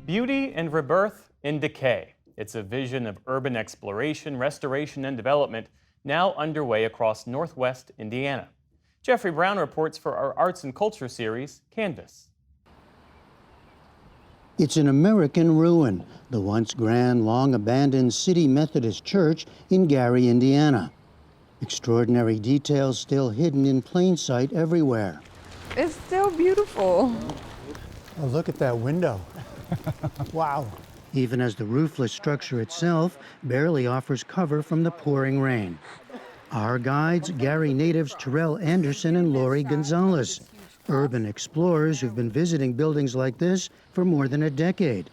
Beauty and Rebirth in Decay. It's a vision of urban exploration, restoration, and development now underway across Northwest Indiana. Jeffrey Brown reports for our Arts and Culture series, Canvas. It's an American ruin, the once grand, long-abandoned City Methodist Church in Gary, Indiana. Extraordinary details still hidden in plain sight everywhere. It's still beautiful. Oh, look at that window. Wow. Even as the roofless structure itself barely offers cover from the pouring rain. Our guides, Gary natives Terrell Anderson and Lori Gonzalez, urban explorers who've been visiting buildings like this for more than a decade,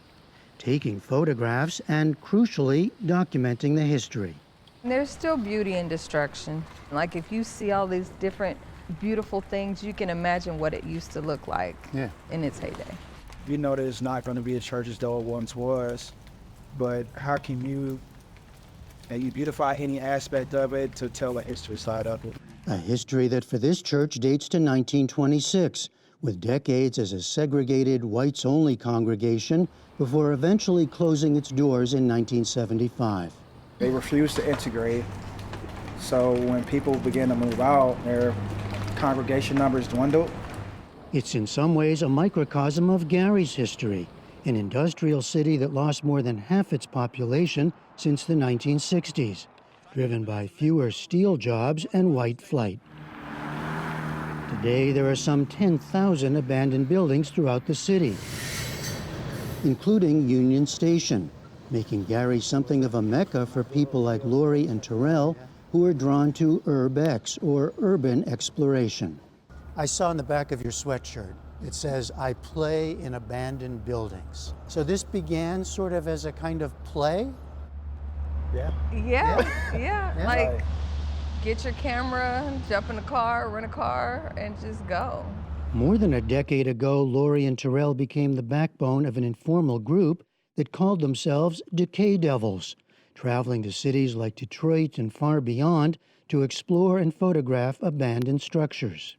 taking photographs and, crucially, documenting the history. There's still beauty in destruction. Like if you see all these different beautiful things, you can imagine what it used to look like in its heyday. You know that it's not going to be as church as though it once was, but how can you beautify any aspect of it to tell the history side of it? A history that for this church dates to 1926, with decades as a segregated whites-only congregation before eventually closing its doors in 1975. They refused to integrate, so when people began to move out, their congregation numbers dwindled. It's in some ways a microcosm of Gary's history, an industrial city that lost more than half its population since the 1960s, driven by fewer steel jobs and white flight. Today, there are some 10,000 abandoned buildings throughout the city, including Union Station, making Gary something of a mecca for people like Lori and Terrell, who are drawn to urbex, or urban exploration. I saw in the back of your sweatshirt, it says, "I play in abandoned buildings." So this began sort of as a kind of play? Yeah. Like, get your camera, jump in a car, rent a car, and just go. More than a decade ago, Lori and Terrell became the backbone of an informal group that called themselves Decay Devils, traveling to cities like Detroit and far beyond to explore and photograph abandoned structures.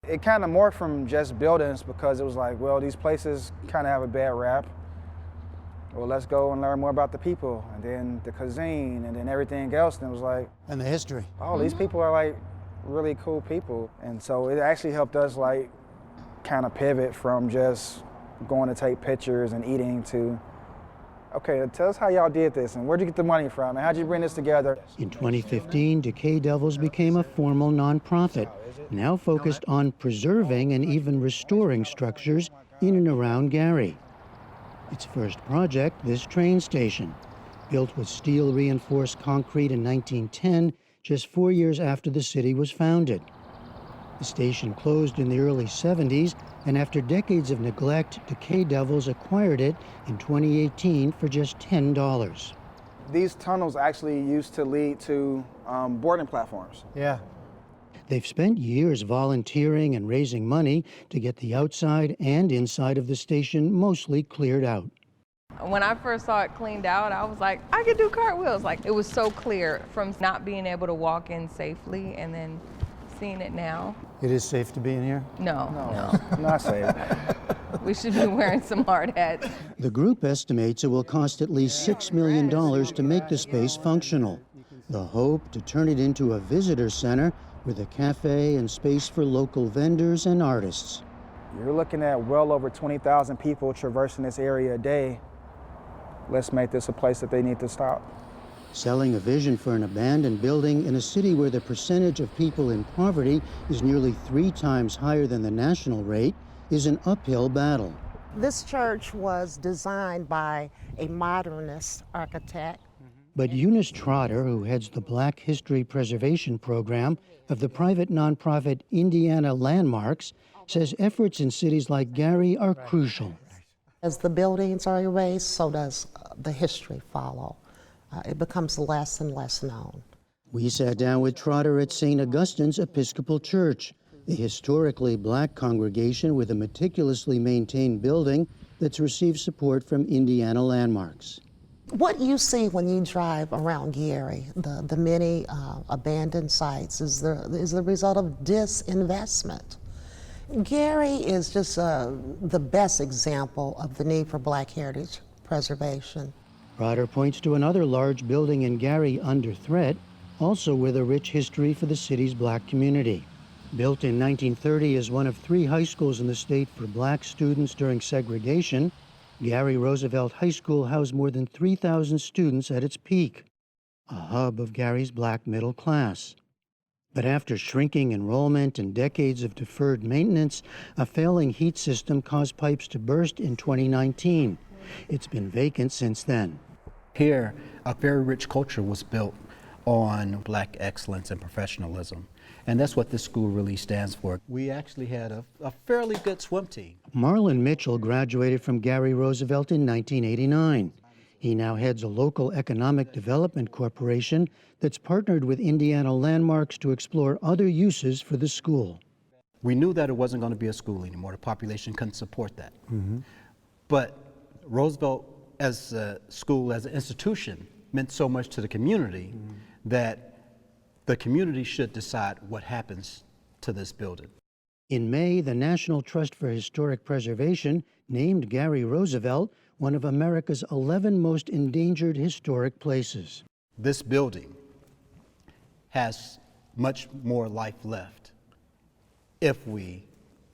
It kind of morphed from just buildings because it was like, well, these places kind of have a bad rap. Well, let's go and learn more about the people, and then the cuisine, and then everything else. And it was like, And the history. oh, these people are like really cool people. And so it actually helped us like kind of pivot from just going to take pictures and eating to, okay, tell us how y'all did this, and where'd you get the money from, and how'd you bring this together? In 2015, Decay Devils became a formal nonprofit, now focused on preserving and even restoring structures in and around Gary. Its first project, this train station, built with steel-reinforced concrete in 1910, just 4 years after the city was founded. The station closed in the early 70s, and after decades of neglect, Decay Devils acquired it in 2018 for just $10. These tunnels actually used to lead to boarding platforms. Yeah. They've spent years volunteering and raising money to get the outside and inside of the station mostly cleared out. When I first saw it cleaned out, I was like, I could do cartwheels. Like, it was so clear from not being able to walk in safely and then seeing it now. It is safe to be in here? No. Not safe. We should be wearing some hard hats. The group estimates it will cost at least $6 million to make the space functional. The hope to turn it into a visitor center with a cafe and space for local vendors and artists. You're looking at well over 20,000 people traversing this area a day. Let's make this a place that they need to stop. Selling a vision for an abandoned building in a city where the percentage of people in poverty is nearly 3 times higher than the national rate is an uphill battle. This church was designed by a modernist architect. But Eunice Trotter, who heads the Black History Preservation Program of the private nonprofit Indiana Landmarks, says efforts in cities like Gary are crucial. As the buildings are erased, so does the history follow. It becomes less and less known. We sat down with Trotter at St. Augustine's Episcopal Church, a historically black congregation with a meticulously maintained building that's received support from Indiana Landmarks. What you see when you drive around Gary, the many abandoned sites, is the result of disinvestment. Gary is just the best example of the need for Black heritage preservation. Broder points to another large building in Gary under threat, also with a rich history for the city's Black community. Built in 1930 as one of 3 high schools in the state for Black students during segregation, Gary Roosevelt High School housed more than 3,000 students at its peak, a hub of Gary's Black middle class. But after shrinking enrollment and decades of deferred maintenance, a failing heat system caused pipes to burst in 2019. It's been vacant since then. Here, a very rich culture was built on Black excellence and professionalism. And that's what this school really stands for. We actually had a fairly good swim team. Marlon Mitchell graduated from Gary Roosevelt in 1989. He now heads a local economic development corporation that's partnered with Indiana Landmarks to explore other uses for the school. We knew that it wasn't going to be a school anymore. The population couldn't support that. But Roosevelt as a school, as an institution, meant so much to the community that the community should decide what happens to this building. In May, the National Trust for Historic Preservation named Gary Roosevelt one of America's 11 most endangered historic places. This building has much more life left if we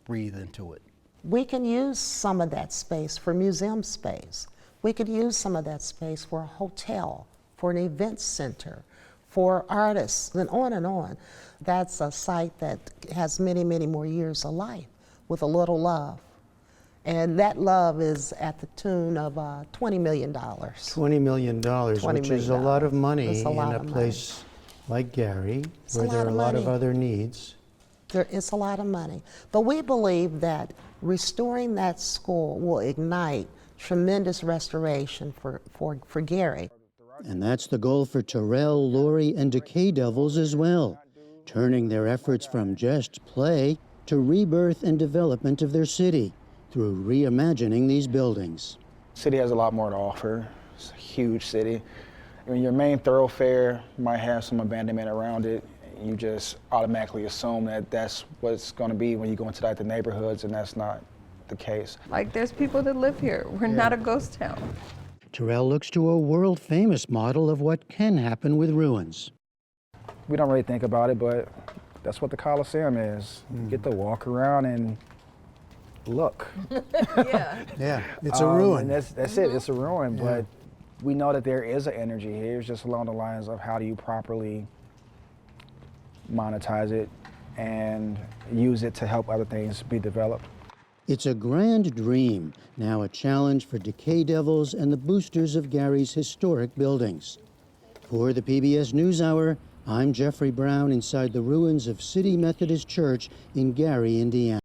breathe into it. We can use some of that space for museum space. We could use some of that space for a hotel, for an event center, for artists, and on and on. That's a site that has many, many more years of life with a little love. And that love is at the tune of $20 million. $20 million, which is a lot of money in a place like Gary, where there are a lot of other needs. There is a lot of money. But we believe that restoring that school will ignite tremendous restoration for Gary. And that's the goal for Terrell, Lori, and Decay Devils as well, turning their efforts from just play to rebirth and development of their city through reimagining these buildings. City has a lot more to offer. It's a huge city. I mean, your main thoroughfare might have some abandonment around it. You just automatically assume that that's what it's going to be when you go into like the neighborhoods, and that's not the case. Like, there's people that live here. We're not a ghost town. Terrell looks to a world-famous model of what can happen with ruins. We don't really think about it, but that's what the Coliseum is. You get to walk around and look. Yeah, it's a ruin. And that's it, it's a ruin, but we know that there is an energy here. It's just along the lines of how do you properly monetize it and use it to help other things be developed. It's a grand dream, now a challenge for Decay Devils and the boosters of Gary's historic buildings. For the PBS NewsHour, I'm Jeffrey Brown inside the ruins of City Methodist Church in Gary, Indiana.